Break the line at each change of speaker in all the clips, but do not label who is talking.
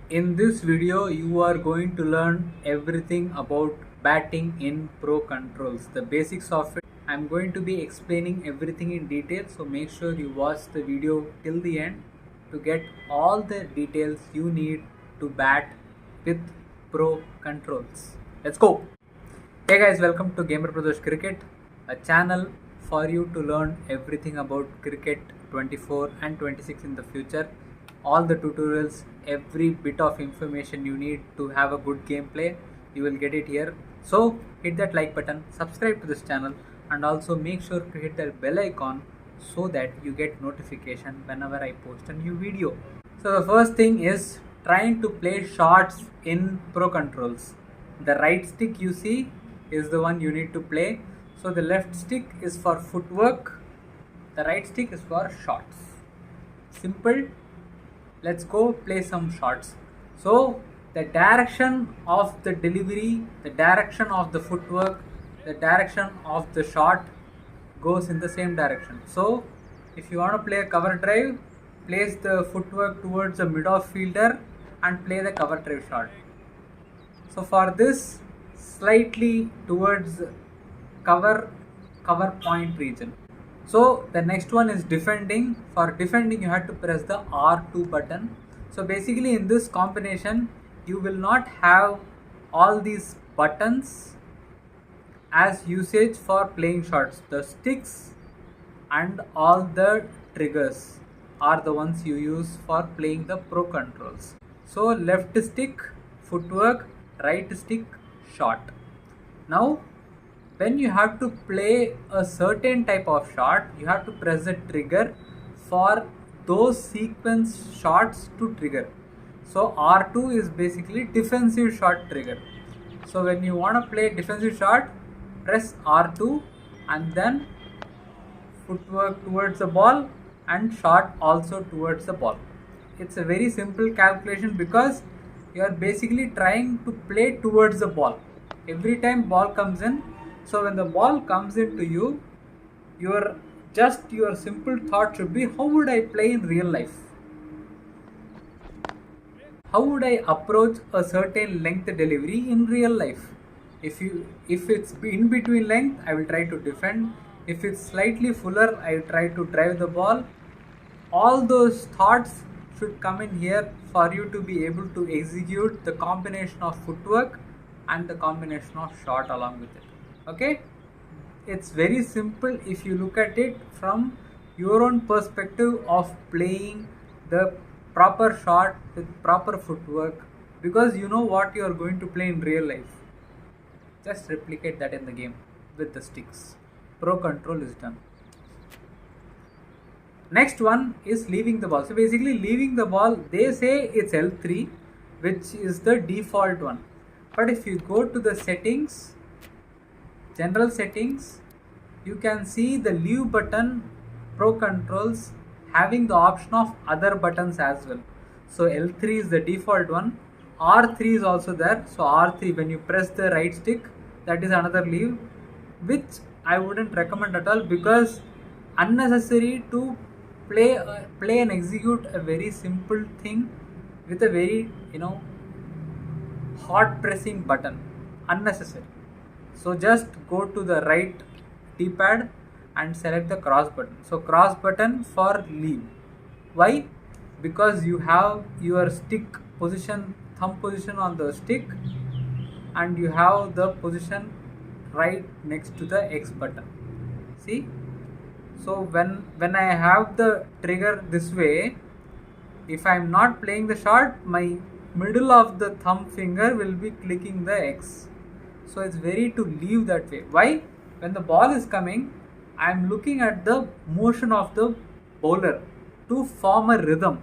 In this video, you are going to learn everything about batting in Pro Controls, the basics of it. I'm going to be explaining everything in detail, so make sure you watch the video till the end to get all the details you need to bat with Pro Controls. Let's go! Hey guys, welcome to Gamer Brothers Cricket, a channel for you to learn everything about cricket 24 and 26 in the future. All the tutorials, every bit of information you need to have a good gameplay, you will get it here. So hit that like button, subscribe to this channel, and also make sure to hit that bell icon so that you get notification whenever I post a new video. So the first thing is trying to play shots in Pro Controls. The right stick you see is the one you need to play. So the left stick is for footwork, the right stick is for shots. Simple. Let's go play some shots. So the direction of the delivery, the direction of the footwork, the direction of the shot goes in the same direction. So if you want to play a cover drive, place the footwork towards the mid-off fielder and play the cover drive shot. So for this, slightly towards cover point region. So the next one is defending. For defending, you have to press the R2 button. So basically in this combination, you will not have all these buttons as usage for playing shots. The sticks and all the triggers are the ones you use for playing the Pro Controls. So left stick, footwork, right stick, shot. Now when you have to play a certain type of shot, you have to press the trigger for those sequence shots to trigger. So R2 is basically defensive shot trigger. So when you want to play defensive shot, press R2 and then footwork towards the ball and shot also towards the ball. It's a very simple calculation because you are basically trying to play towards the ball. Every time ball comes in, so when the ball comes into you, your simple thought should be, how would I play in real life? How would I approach a certain length delivery in real life? If it's in between length, I will try to defend. If it's slightly fuller, I will try to drive the ball. All those thoughts should come in here for you to be able to execute the combination of footwork and the combination of shot along with it. Okay, it's very simple if you look at it from your own perspective of playing the proper shot with proper footwork, because you know what you are going to play in real life. Just replicate that in the game with the sticks. Pro Control is done. Next one is leaving the ball. So basically leaving the ball, they say it's L3, which is the default one. But if you go to the settings, general settings, you can see the leave button Pro Controls having the option of other buttons as well. So L3 is the default one, R3 is also there. So R3, when you press the right stick, that is another leave, which I wouldn't recommend at all because unnecessary to play and execute a very simple thing with a very hot pressing button. Unnecessary. So just go to the right D-pad and select the cross button. So cross button for leave. Why? Because you have your stick position, thumb position on the stick, and you have the position right next to the X button. See? So when I have the trigger this way, if I am not playing the shot, my middle of the thumb finger will be clicking the X. So it's very to leave that way. Why? When the ball is coming, I am looking at the motion of the bowler to form a rhythm.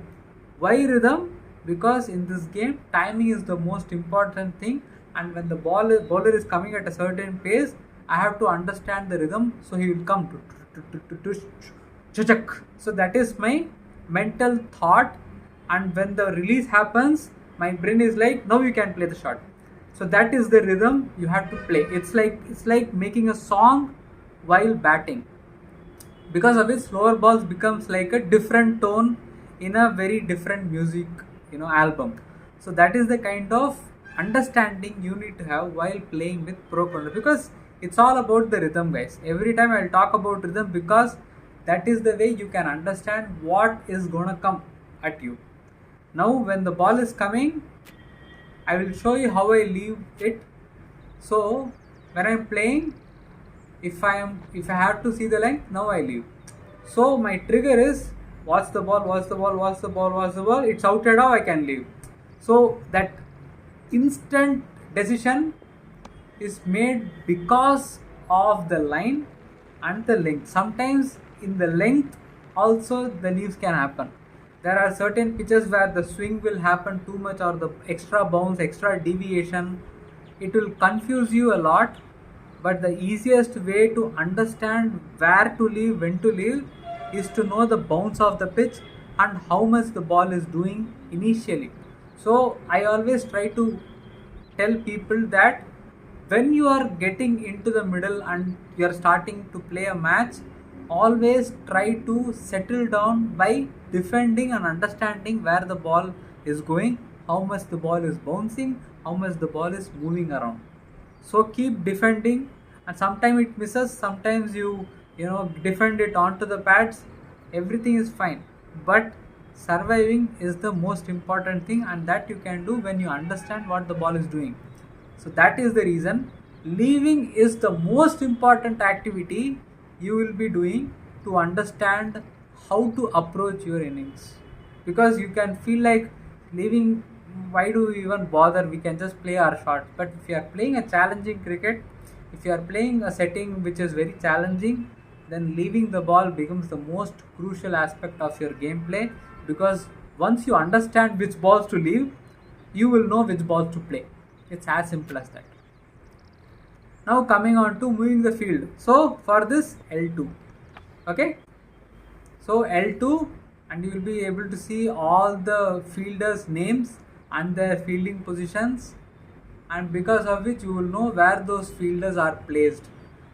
Why rhythm? Because in this game, timing is the most important thing, and when the bowler is coming at a certain pace, I have to understand the rhythm, so he will come to. So that is my mental thought, and when the release happens, my brain is like, now you can play the shot. So that is the rhythm you have to play. It's like making a song while batting. Because of it, slower balls becomes like a different tone in a very different music album. So that is the kind of understanding you need to have while playing with pro controller, because it's all about the rhythm, guys. Every time I'll talk about rhythm because that is the way you can understand what is gonna come at you. Now when the ball is coming, I will show you how I leave it. So when I'm playing, if I have to see the length, now I leave. So my trigger is watch the ball, watch the ball, watch the ball, watch the ball. It's outed off, I can leave. So that instant decision is made because of the line and the length. Sometimes in the length also the leaves can happen. There are certain pitches where the swing will happen too much, or the extra bounce, extra deviation. It will confuse you a lot, but the easiest way to understand where to leave, when to leave, is to know the bounce of the pitch and how much the ball is doing initially. So I always try to tell people that when you are getting into the middle and you are starting to play a match, always try to settle down by defending and understanding where the ball is going, how much the ball is bouncing, how much the ball is moving around. So keep defending, and sometimes it misses, sometimes you defend it onto the pads, everything is fine, but surviving is the most important thing, and that you can do when you understand what the ball is doing. So that is the reason leaving is the most important activity you will be doing to understand how to approach your innings. Because you can feel like leaving, why do we even bother, we can just play our shots. But if you are playing a challenging cricket, if you are playing a setting which is very challenging, then leaving the ball becomes the most crucial aspect of your gameplay, because once you understand which balls to leave, you will know which balls to play. It's as simple as that. Now coming on to moving the field. So for this, L2. Okay. So L2, and you will be able to see all the fielders' names and their fielding positions, and because of which you will know where those fielders are placed.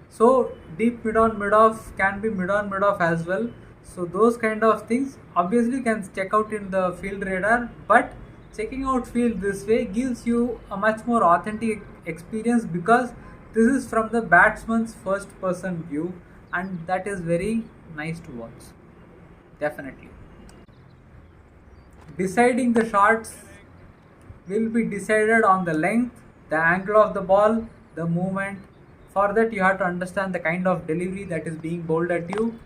So deep mid on mid off can be mid on mid off as well. So those kind of things obviously you can check out in the field radar, but checking out field this way gives you a much more authentic experience, because this is from the batsman's first person view, and that is very nice to watch. Definitely. Deciding the shots will be decided on the length, the angle of the ball, the movement. For that you have to understand the kind of delivery that is being bowled at you.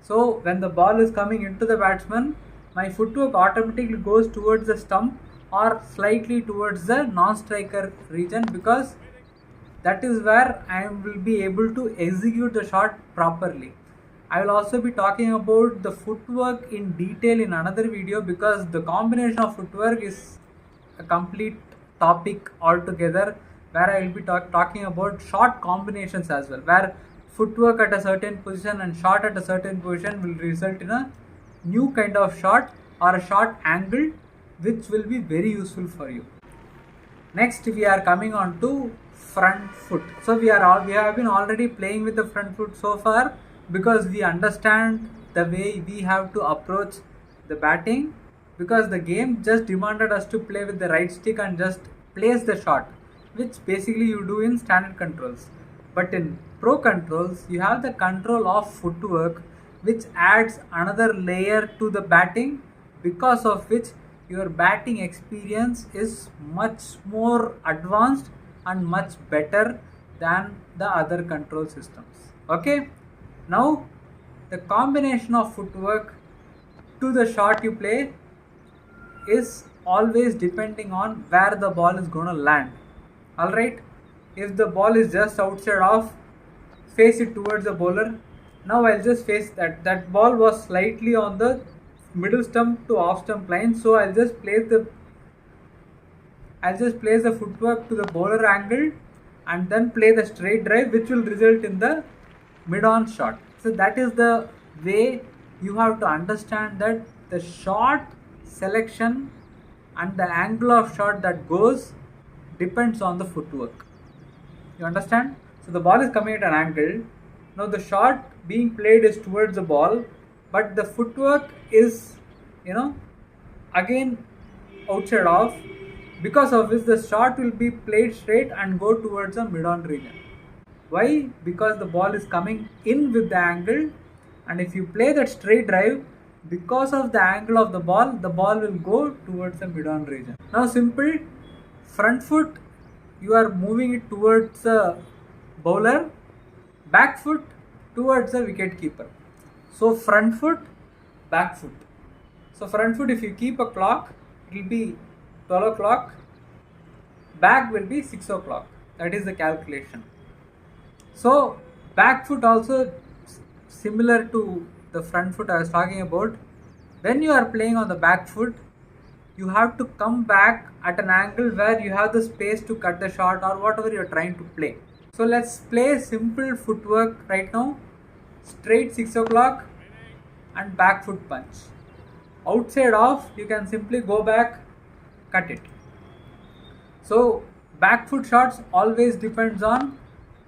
So when the ball is coming into the batsman, my footwork automatically goes towards the stump or slightly towards the non-striker region, because that is where I will be able to execute the shot properly. I will also be talking about the footwork in detail in another video, because the combination of footwork is a complete topic altogether, where I will be talking about shot combinations as well, where footwork at a certain position and shot at a certain position will result in a new kind of shot or a shot angle, which will be very useful for you. Next we are coming on to front foot. So we have been already playing with the front foot so far, because we understand the way we have to approach the batting, because the game just demanded us to play with the right stick and just place the shot, which basically you do in standard controls. But in pro controls, you have the control of footwork, which adds another layer to the batting, because of which your batting experience is much more advanced and much better than the other control systems. Okay, now the combination of footwork to the shot you play is always depending on where the ball is going to land. Alright, if the ball is just outside off, face it towards the bowler. Now I'll just face that ball was slightly on the middle stump to off stump line, so I'll just place the footwork to the bowler angle and then play the straight drive, which will result in the mid on shot. So that is the way you have to understand that the shot selection and the angle of shot that goes depends on the footwork. You understand? So the ball is coming at an angle. Now the shot being played is towards the ball, but the footwork is, again outside off, because of which the shot will be played straight and go towards the mid-on region. Why? Because the ball is coming in with the angle, and if you play that straight drive, because of the angle of the ball will go towards the mid-on region. Now simple, front foot, you are moving it towards the bowler, back foot towards the wicket keeper. So front foot, back foot. So front foot, if you keep a clock, it will be 12 o'clock, back will be 6 o'clock. That is the calculation. So back foot also similar to the front foot I was talking about. When you are playing on the back foot, you have to come back at an angle where you have the space to cut the shot or whatever you are trying to play. So let's play simple footwork right now. Straight 6 o'clock and back foot punch. Outside off, you can simply go back, cut it. So back foot shots always depends on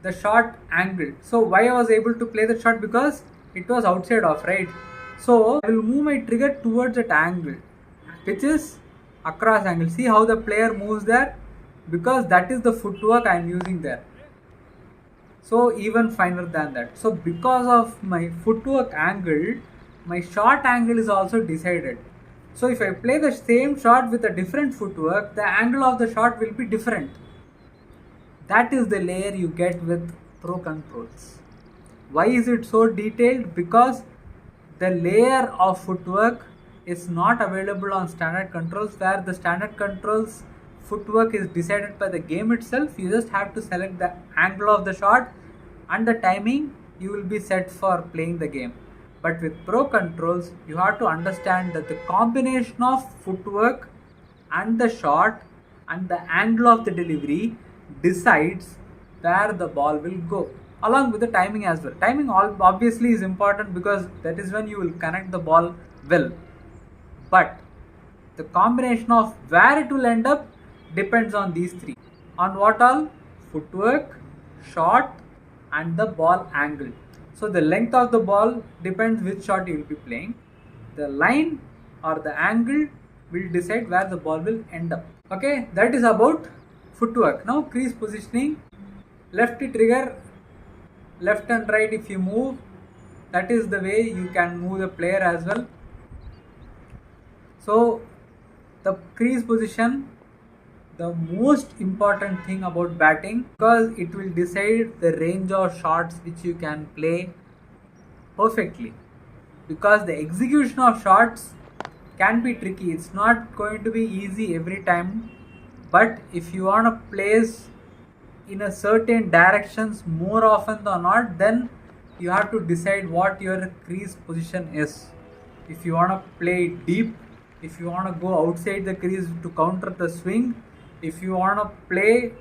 the shot angle. So why I was able to play the shot? Because it was outside off, right? So I will move my trigger towards that angle, which is across angle. See how the player moves there? Because that is the footwork I am using there. So even finer than that. So because of my footwork angle, my shot angle is also decided. So if I play the same shot with a different footwork, the angle of the shot will be different. That is the layer you get with Pro Controls. Why is it so detailed? Because the layer of footwork is not available on standard controls, where the standard controls footwork is decided by the game itself. You just have to select the angle of the shot and the timing, you will be set for playing the game. But with Pro Controls, you have to understand that the combination of footwork and the shot and the angle of the delivery decides where the ball will go, along with the timing as well. Timing obviously is important because that is when you will connect the ball well. But the combination of where it will end up depends on these three. On what all? Footwork, shot and the ball angle. So the length of the ball depends which shot you will be playing. The line or the angle will decide where the ball will end up. Okay, that is about footwork. Now crease positioning, left trigger, left and right if you move, that is the way you can move the player as well. So the crease position, the most important thing about batting, because it will decide the range of shots which you can play perfectly, because the execution of shots can be tricky. It's not going to be easy every time, but if you want to place in a certain directions more often than not, then you have to decide what your crease position is. If you want to play deep, if you want to go outside the crease to counter the swing, if you want to play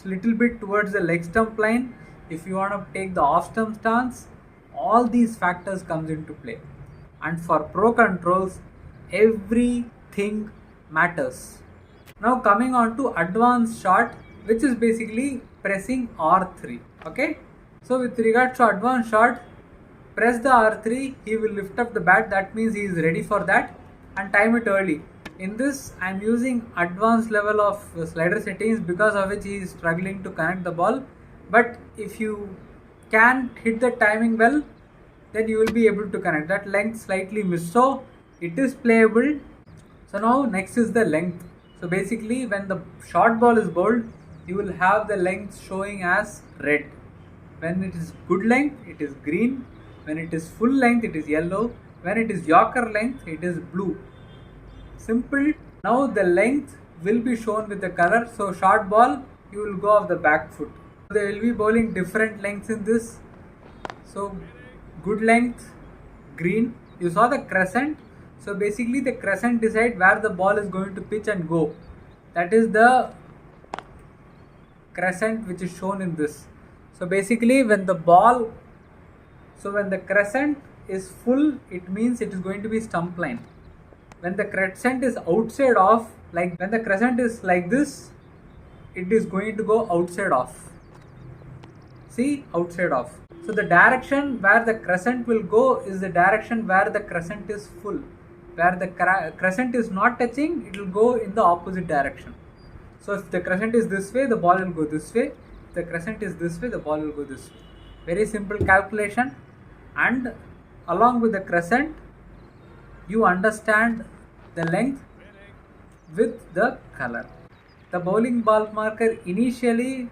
little bit towards the leg stump line, if you want to take the off stump stance, all these factors comes into play. And for Pro Controls, everything matters. Now coming on to advanced shot, which is basically pressing R3. Okay, so with regards to advanced shot, press the R3, he will lift up the bat. That means he is ready for that, and time it early. In this, I am using advanced level of slider settings, because of which he is struggling to connect the ball. But if you can hit the timing well, then you will be able to connect. That length slightly missed, so it is playable. So now next is the length. So basically when the short ball is bowled, you will have the length showing as red. When it is good length, it is green. When it is full length, it is yellow. When it is Yorker length, it is blue. Simple. Now the length will be shown with the color. So short ball, you will go off the back foot. They will be bowling different lengths in this. So good length, green. You saw the crescent. So basically the crescent decides where the ball is going to pitch and go. That is the crescent which is shown in this. So basically when the crescent is full, it means it is going to be stump line. When the crescent is outside off, like when the crescent is like this, it is going to go outside off. See, outside off. So the direction where the crescent will go is the direction where the crescent is full. where the crescent is not touching, it will go in the opposite direction. So if the crescent is this way, the ball will go this way. If the crescent is this way, the ball will go this way. Very simple calculation. And along with the crescent, you understand the length with the color. The bowling ball marker initially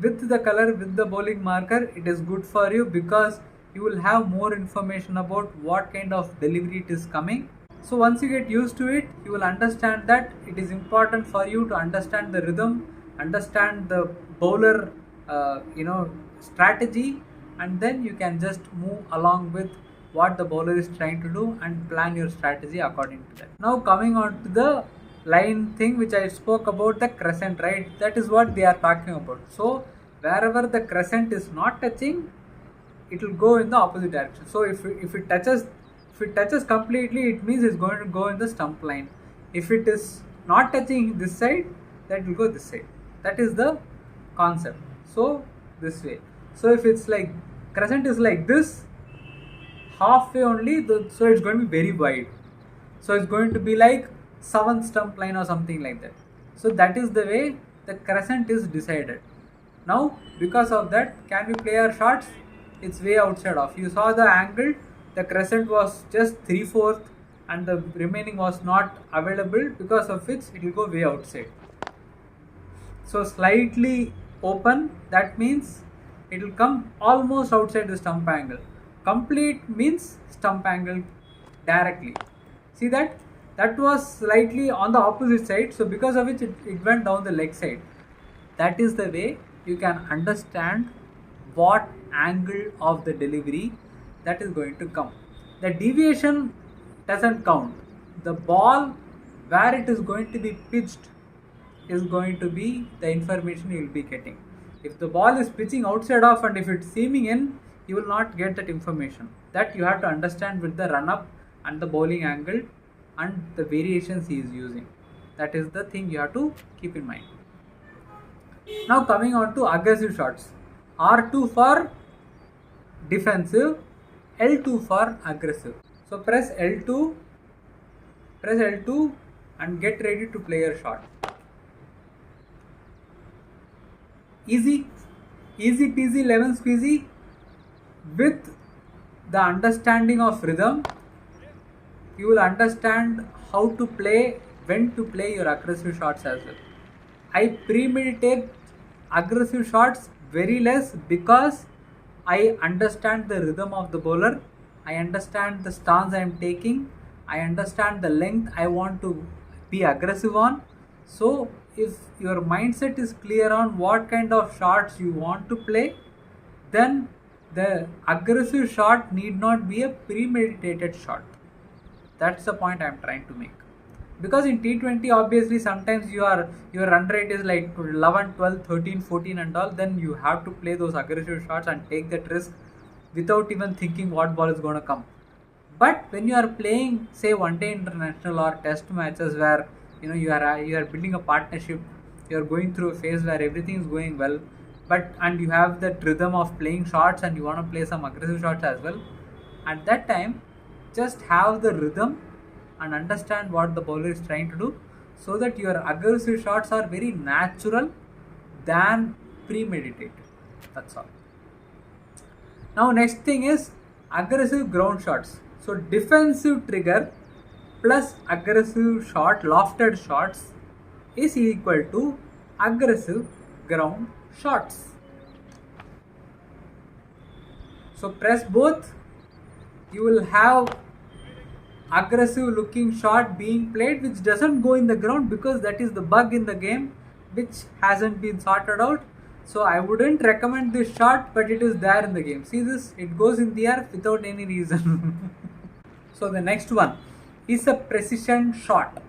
with the color with the bowling marker, it is good for you because you will have more information about what kind of delivery it is coming. So once you get used to it, you will understand that it is important for you to understand the rhythm, understand the bowler strategy, and then you can just move along with what the bowler is trying to do and plan your strategy according to that. Now coming on to the line thing which I spoke about, the crescent, right? That is what they are talking about. So wherever the crescent is not touching, it will go in the opposite direction. So if it touches completely, it means it's going to go in the stump line. If it is not touching this side, that will go this side. That is the concept. So this way. So if it's like crescent is like this, halfway only, so it's going to be very wide. So it's going to be like 7th stump line or something like that. So that is the way the crescent is decided. Now because of that, can we play our shots? It's way outside of. You saw the angle, the crescent was just 3/4 and the remaining was not available, because of which it will go way outside. So slightly open, that means it will come almost outside the stump angle. Complete means stump angle directly. See that? That was slightly on the opposite side, so because of which it went down the leg side. That is the way you can understand what angle of the delivery that is going to come. The deviation doesn't count. The ball where it is going to be pitched is going to be the information you will be getting. If the ball is pitching outside off and if it's seaming in, you will not get that information. That you have to understand with the run up and the bowling angle and the variations he is using. That is the thing you have to keep in mind. Now coming on to aggressive shots. R2 for defensive, L2 for aggressive. So press L2 and get ready to play your shot. Easy peasy lemon squeezy. With the understanding of rhythm, you will understand how to play, when to play your aggressive shots as well. I premeditate aggressive shots very less because I understand the rhythm of the bowler, I understand the stance I am taking, I understand the length I want to be aggressive on. So if your mindset is clear on what kind of shots you want to play, then the aggressive shot need not be a premeditated shot. That's the point I am trying to make. Because in T20 obviously sometimes your run rate is like 11, 12, 13, 14 and all, then you have to play those aggressive shots and take that risk without even thinking what ball is going to come. But when you are playing say one-day international or test matches where you are building a partnership, you are going through a phase where everything is going well, and you have that rhythm of playing shots and you want to play some aggressive shots as well, at that time just have the rhythm and understand what the bowler is trying to do, so that your aggressive shots are very natural than premeditated. That's all. Now next thing is aggressive ground shots. So defensive trigger plus aggressive shot, lofted shots is equal to aggressive ground shots. So press both, you will have aggressive looking shot being played which doesn't go in the ground, because that is the bug in the game which hasn't been sorted out. So I wouldn't recommend this shot, but it is there in the game. See this, it goes in the air without any reason. So the next one is a precision shot.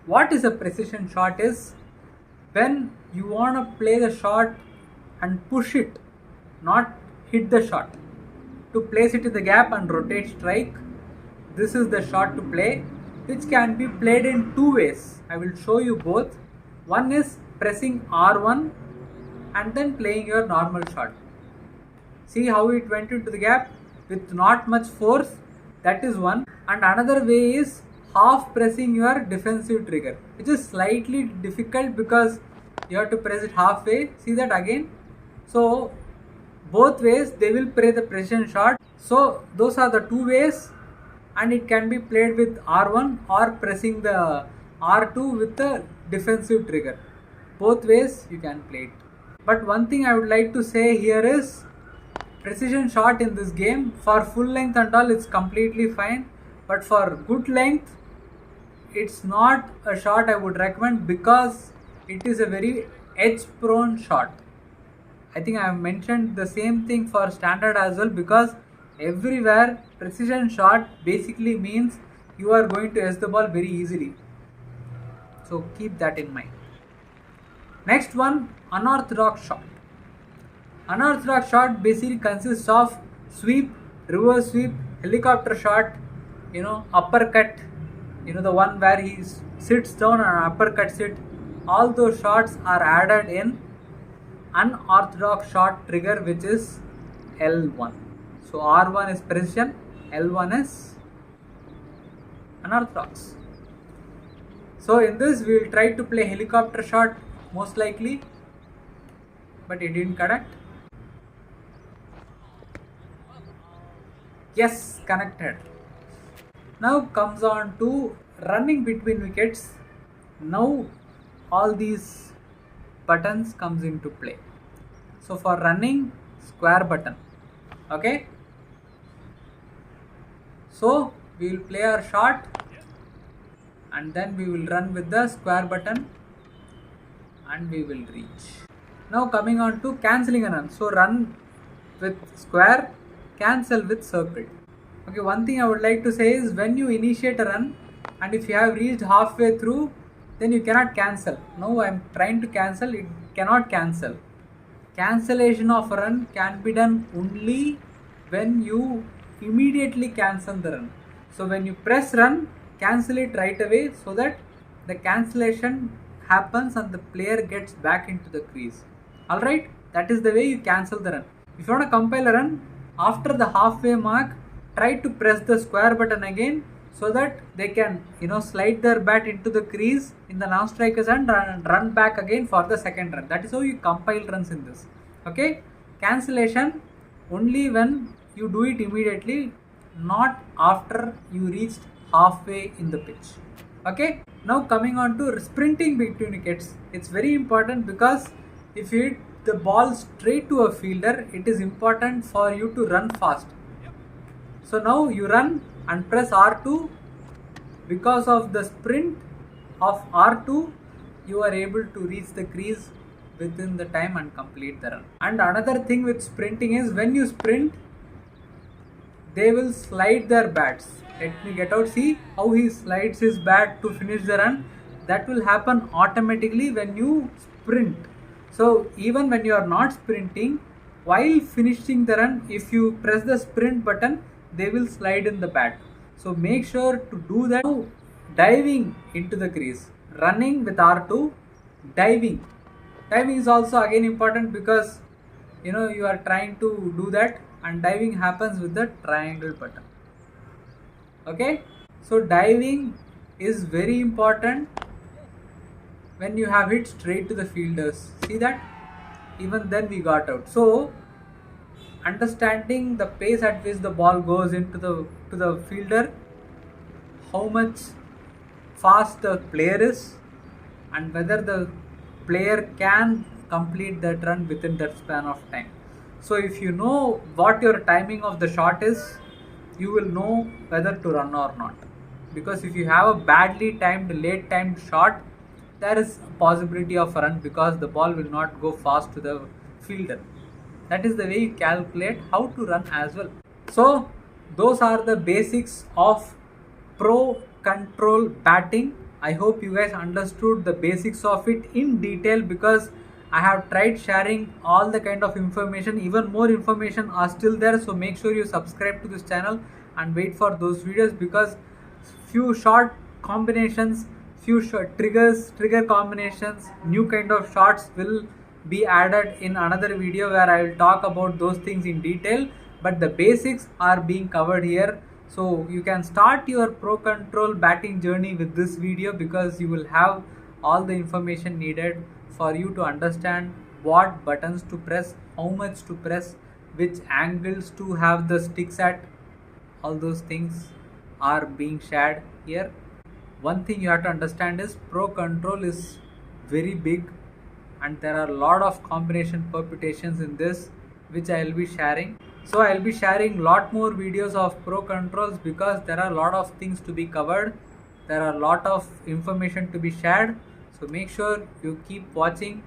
What is a precision shot is when you want to play the shot and push it, not hit the shot. To place it in the gap and rotate strike, this is the shot to play, which can be played in two ways. I will show you both. One is pressing R1 and then playing your normal shot. See how it went into the gap with not much force. That is one. And another way is half pressing your defensive trigger, which is slightly difficult because you have to press it halfway. See that again? So both ways they will play the precision shot. So those are the two ways, and it can be played with R1 or pressing the R2 with the defensive trigger. Both ways you can play it. But one thing I would like to say here is precision shot in this game, for full length and all, it's completely fine, but for good length it's not a shot I would recommend because it is a very edge prone shot. I think I have mentioned the same thing for standard as well, because everywhere precision shot basically means you are going to edge the ball very easily. So keep that in mind. Next one, unorthodox shot. Unorthodox shot basically consists of sweep, reverse sweep, helicopter shot, uppercut, the one where he sits down and uppercuts it. All those shots are added in unorthodox shot trigger, which is L1. So R1 is precision, L1 is unorthodox. So in this we will try to play helicopter shot most likely, but it didn't connect. Yes, connected. Now comes on to running between wickets. Now all these buttons comes into play. So for running, square button. Okay. So we will play our shot and then we will run with the square button and we will reach. Now coming on to cancelling a run. So run with square, cancel with circle. Okay, one thing I would like to say is when you initiate a run and if you have reached halfway through, then you cannot cancel. Now I am trying to cancel, it cannot cancel. Cancellation of a run can be done only when you immediately cancel the run. So when you press run, cancel it right away so that the cancellation happens and the player gets back into the crease. Alright, that is the way you cancel the run. If you want to compile a run, after the halfway mark, try to press the square button again so that they can slide their bat into the crease in the non-strikers and run back again for the second run. That is how you compile runs in this. Okay, cancellation only when you do it immediately, not after you reached halfway in the pitch. Okay, now coming on to sprinting between wickets. It's very important because if you hit the ball straight to a fielder, it is important for you to run fast. So now you run and press R2. Because of the sprint of R2, you are able to reach the crease within the time and complete the run. And another thing with sprinting is when you sprint, they will slide their bats. Let me get out. See how he slides his bat to finish the run. That will happen automatically when you sprint. So even when you are not sprinting, while finishing the run, if you press the sprint button, they will slide in the bat. So make sure to do that. Now, diving into the crease, running with R2, diving. Diving is also again important because you are trying to do that, and diving happens with the triangle button. Okay, so diving is very important when you have hit straight to the fielders. See that? Even then we got out. So understanding the pace at which the ball goes into the fielder, how much fast the player is, and whether the player can complete that run within that span of time. So if you know what your timing of the shot is, you will know whether to run or not. Because if you have a badly timed, late timed shot, there is a possibility of a run because the ball will not go fast to the fielder. That is the way you calculate how to run as well. So those are the basics of pro control batting. I hope you guys understood the basics of it in detail because I have tried sharing all the kind of information. Even more information are still there, so make sure you subscribe to this channel and wait for those videos because few short combinations, few short trigger combinations, new kind of shots will be added in another video where I will talk about those things in detail, but the basics are being covered here. So you can start your Pro Control batting journey with this video, because you will have all the information needed for you to understand what buttons to press, how much to press, which angles to have the sticks at. All those things are being shared here. One thing you have to understand is Pro Control is very big, and there are a lot of combination permutations in this, which I will be sharing. So I will be sharing lot more videos of Pro Controls, because there are a lot of things to be covered. There are a lot of information to be shared. So make sure you keep watching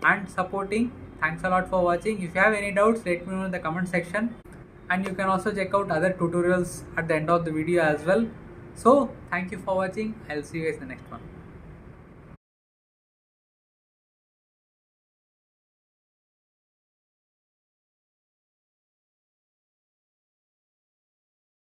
and supporting. Thanks a lot for watching. If you have any doubts, let me know in the comment section. And you can also check out other tutorials at the end of the video as well. So thank you for watching. I'll see you guys in the next one.